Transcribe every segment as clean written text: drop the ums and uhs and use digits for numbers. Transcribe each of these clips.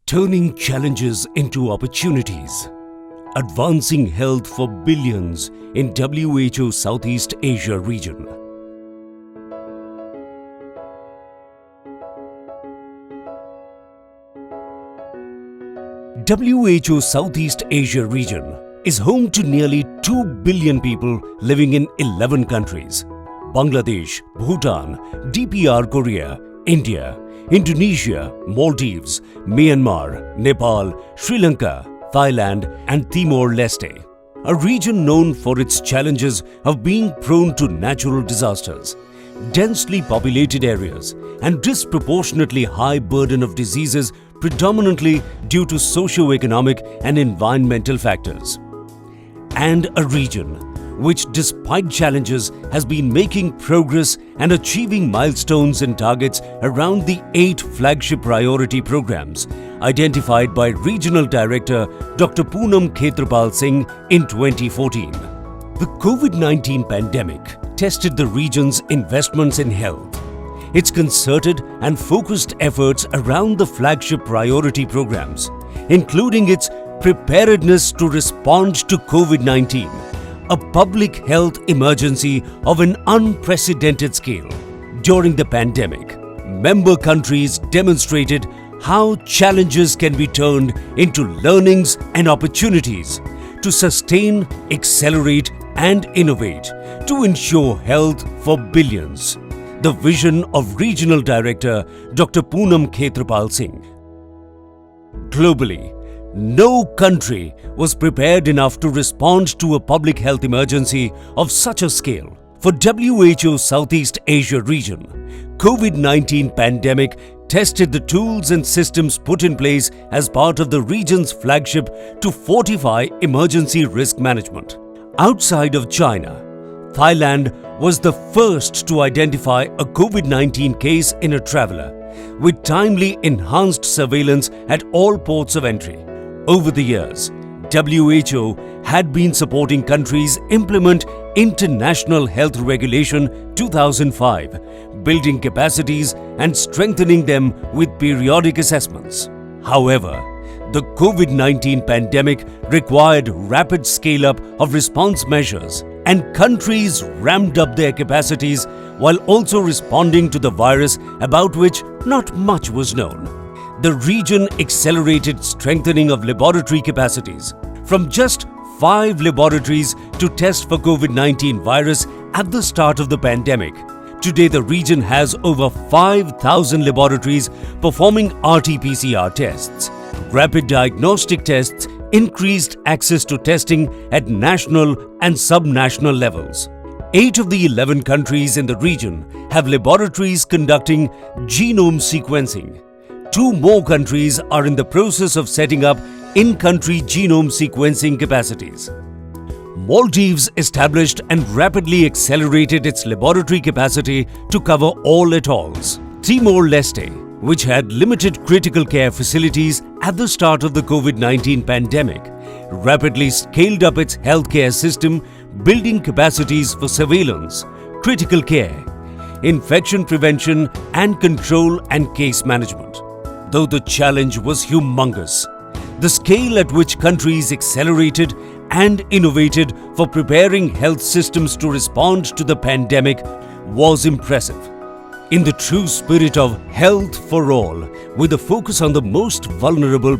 Turning challenges into opportunities. Advancing health for billions in WHO Southeast Asia region. WHO Southeast Asia region is home to nearly 2 billion people living in 11 countries: Bangladesh, Bhutan, DPR Korea, India, Indonesia, Maldives, Myanmar, Nepal, Sri Lanka, Thailand and Timor-Leste. A region known for its challenges of being prone to natural disasters, densely populated areas and disproportionately high burden of diseases predominantly due to socio-economic and environmental factors. And a region which, despite challenges, has been making progress and achieving milestones and targets around the 8 flagship priority programs identified by Regional Director Dr. Poonam Khetrapal Singh in 2014. The COVID-19 pandemic tested the region's investments in health. Its concerted and focused efforts around the flagship priority programs, including its preparedness to respond to COVID-19, a public health emergency of an unprecedented scale. During the pandemic, member countries demonstrated how challenges can be turned into learnings and opportunities to sustain, accelerate and innovate to ensure health for billions. The vision of Regional Director Dr. Poonam Khetrapal Singh. Globally, no country was prepared enough to respond to a public health emergency of such a scale. For WHO Southeast Asia region, COVID-19 pandemic tested the tools and systems put in place as part of the region's flagship to fortify emergency risk management. Outside of China, Thailand was the first to identify a COVID-19 case in a traveller, with timely enhanced surveillance at all ports of entry. Over the years, WHO had been supporting countries implement International Health Regulation 2005, building capacities and strengthening them with periodic assessments. However, the COVID-19 pandemic required rapid scale-up of response measures, and countries ramped up their capacities while also responding to the virus about which not much was known. The region accelerated strengthening of laboratory capacities from just 5 laboratories to test for COVID-19 virus at the start of the pandemic. Today, the region has over 5,000 laboratories performing RT-PCR tests, rapid diagnostic tests, increased access to testing at national and sub-national levels. 8 of the 11 countries in the region have laboratories conducting genome sequencing. 2 more countries are in the process of setting up in-country genome sequencing capacities. Maldives established and rapidly accelerated its laboratory capacity to cover all atolls. Timor-Leste, which had limited critical care facilities at the start of the COVID-19 pandemic, rapidly scaled up its healthcare system, building capacities for surveillance, critical care, infection prevention and control and case management. Though the challenge was humongous, the scale at which countries accelerated and innovated for preparing health systems to respond to the pandemic was impressive. In the true spirit of health for all, with a focus on the most vulnerable,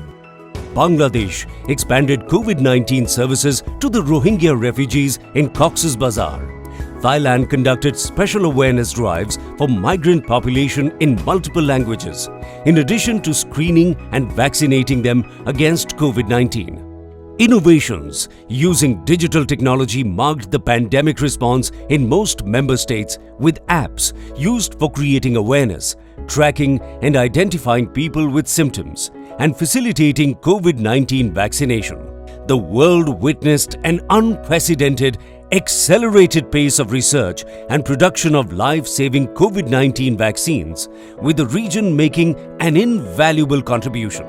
Bangladesh expanded COVID-19 services to the Rohingya refugees in Cox's Bazar. Thailand conducted special awareness drives for migrant population in multiple languages, in addition to screening and vaccinating them against COVID-19. Innovations using digital technology marked the pandemic response in most member states, with apps used for creating awareness, tracking and identifying people with symptoms, and facilitating COVID-19 vaccination. The world witnessed an unprecedented, accelerated pace of research and production of life-saving COVID-19 vaccines, with the region making an invaluable contribution.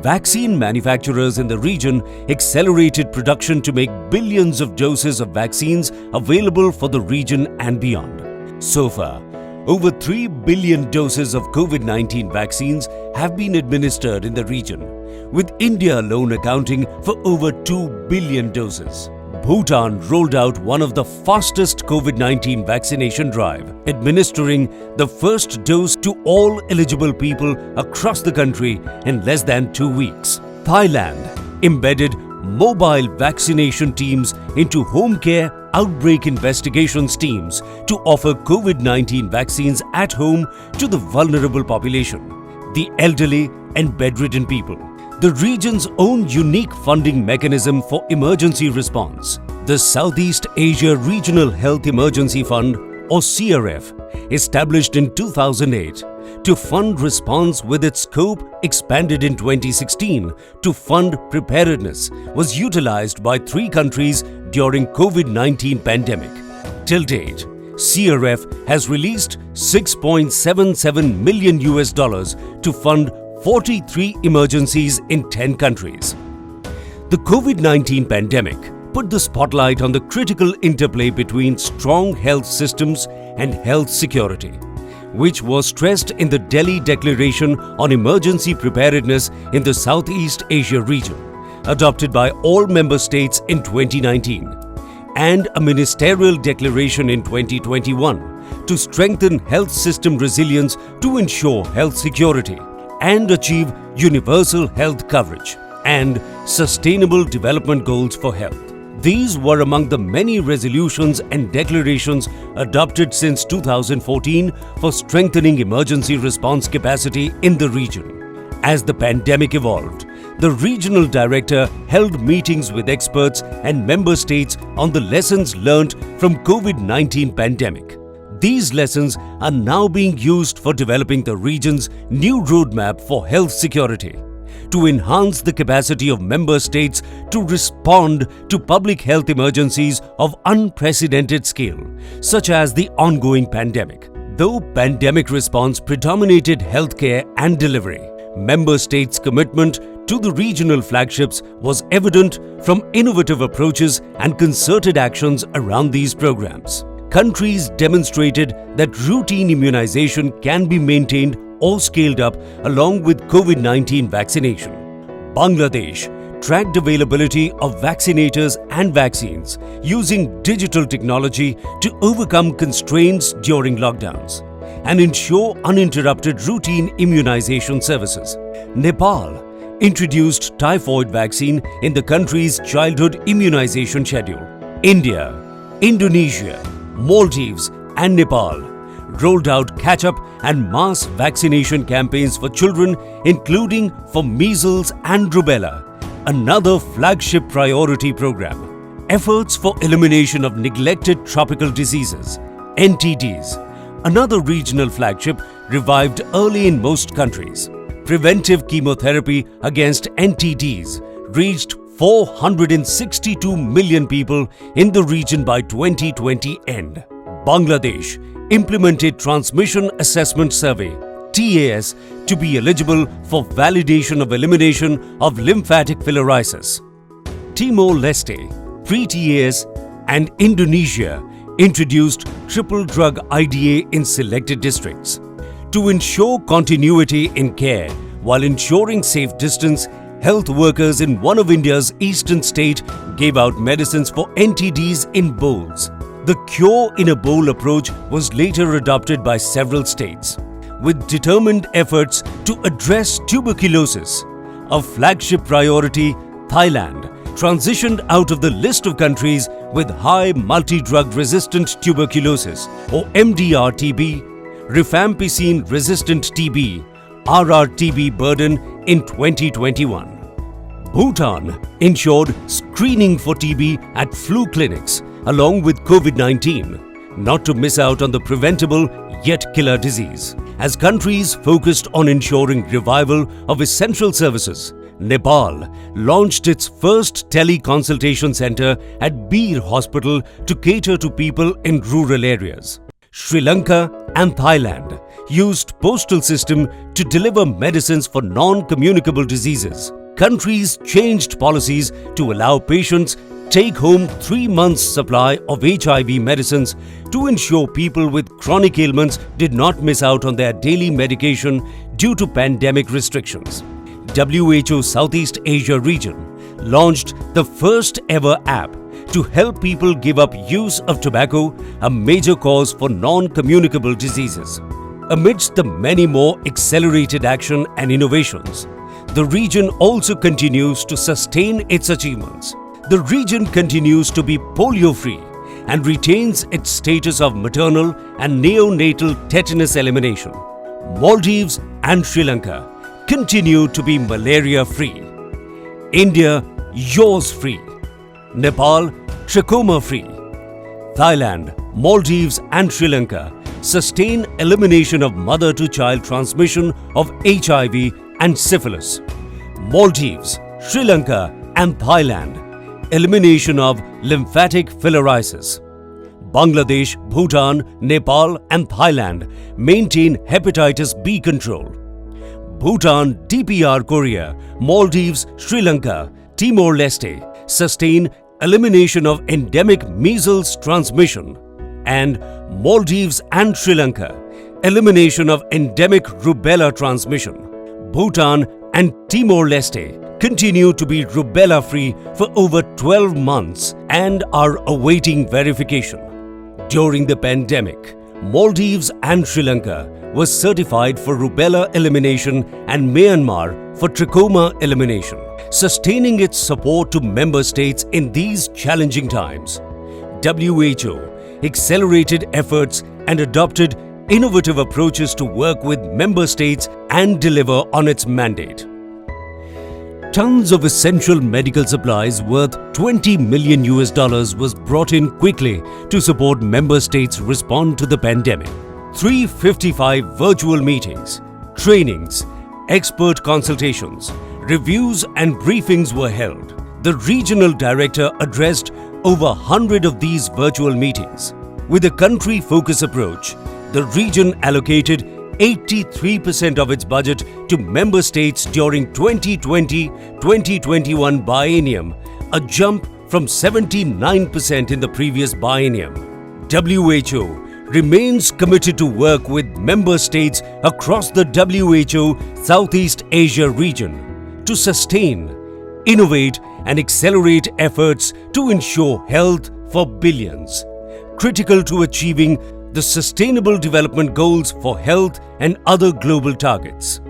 Vaccine manufacturers in the region accelerated production to make billions of doses of vaccines available for the region and beyond. So far, Over 3 billion doses of COVID-19 vaccines have been administered in the region, with India alone accounting for over 2 billion doses. Bhutan rolled out one of the fastest COVID-19 vaccination drive, administering the first dose to all eligible people across the country in less than 2 weeks. Thailand embedded mobile vaccination teams into home care outbreak investigations teams to offer COVID-19 vaccines at home to the vulnerable population, the elderly and bedridden people. The region's own unique funding mechanism for emergency response, the Southeast Asia Regional Health Emergency Fund or CRF, established in 2008 to fund response with its scope expanded in 2016 to fund preparedness, was utilized by 3 countries during COVID-19 pandemic. Till date, CRF has released $6.77 million to fund 43 emergencies in 10 countries. The COVID-19 pandemic put the spotlight on the critical interplay between strong health systems and health security, which was stressed in the Delhi Declaration on Emergency Preparedness in the Southeast Asia region, adopted by all member states in 2019, and a ministerial declaration in 2021 to strengthen health system resilience to ensure health security and achieve universal health coverage and sustainable development goals for health. These were among the many resolutions and declarations adopted since 2014 for strengthening emergency response capacity in the region. As the pandemic evolved, the regional director held meetings with experts and member states on the lessons learned from COVID-19 pandemic. These lessons are now being used for developing the region's new roadmap for health security, to enhance the capacity of member states to respond to public health emergencies of unprecedented scale, such as the ongoing pandemic. Though pandemic response predominated healthcare and delivery, member states' commitment to the regional flagships was evident from innovative approaches and concerted actions around these programs. Countries demonstrated that routine immunization can be maintained or scaled up along with COVID-19 vaccination. Bangladesh tracked availability of vaccinators and vaccines using digital technology to overcome constraints during lockdowns and ensure uninterrupted routine immunization services. Nepal introduced typhoid vaccine in the country's childhood immunization schedule. India, Indonesia, Maldives and Nepal rolled out catch-up and mass vaccination campaigns for children, including for measles and rubella, another flagship priority program. Efforts for elimination of neglected tropical diseases, NTDs, another regional flagship, revived early in most countries. Preventive chemotherapy against NTDs reached 462 million people in the region by 2020 end. Bangladesh implemented Transmission Assessment Survey (TAS) to be eligible for validation of elimination of lymphatic filariasis. Timor-Leste, pre-TAS, and Indonesia introduced triple drug IDA in selected districts. To ensure continuity in care while ensuring safe distance, health workers in one of India's eastern state gave out medicines for NTDs in bowls. The cure in a bowl approach was later adopted by several states. With determined efforts to address tuberculosis, a flagship priority, Thailand transitioned out of the list of countries with high multi-drug resistant tuberculosis or MDR-TB, rifampicin resistant TB, RR-TB burden in 2021. Bhutan ensured screening for TB at flu clinics along with COVID-19, not to miss out on the preventable yet killer disease. As countries focused on ensuring revival of essential services, Nepal launched its first teleconsultation center at Bir Hospital to cater to people in rural areas. Sri Lanka and Thailand used postal system to deliver medicines for non-communicable diseases. Countries changed policies to allow patients take home 3 months' supply of HIV medicines to ensure people with chronic ailments did not miss out on their daily medication due to pandemic restrictions. WHO Southeast Asia region launched the first ever app to help people give up use of tobacco, a major cause for non-communicable diseases. Amidst the many more accelerated action and innovations, the region also continues to sustain its achievements. The region continues to be polio-free and retains its status of maternal and neonatal tetanus elimination. Maldives and Sri Lanka continue to be malaria-free. India, yaws-free. Nepal, trachoma-free. Thailand, Maldives and Sri Lanka sustain elimination of mother-to-child transmission of HIV and syphilis. Maldives, Sri Lanka and Thailand, elimination of lymphatic filariasis. Bangladesh, Bhutan, Nepal and Thailand maintain hepatitis B control. Bhutan, DPR Korea, Maldives, Sri Lanka, Timor-Leste sustain elimination of endemic measles transmission, and Maldives and Sri Lanka, elimination of endemic rubella transmission. Bhutan and Timor-Leste continue to be rubella-free for over 12 months and are awaiting verification. During the pandemic, Maldives and Sri Lanka was certified for rubella elimination and Myanmar for trachoma elimination, sustaining its support to member states in these challenging times. WHO accelerated efforts and adopted innovative approaches to work with member states and deliver on its mandate. Tons of essential medical supplies worth $20 million was brought in quickly to support member states respond to the pandemic. 355 virtual meetings, trainings, expert consultations, reviews and briefings were held. The regional director addressed over 100 of these virtual meetings. With a country-focused approach, the region allocated 83% of its budget to member states during 2020-2021 biennium, a jump from 79% in the previous biennium. WHO remains committed to work with member states across the WHO Southeast Asia region to sustain, innovate and accelerate efforts to ensure health for billions, critical to achieving the Sustainable Development Goals for health and other global targets.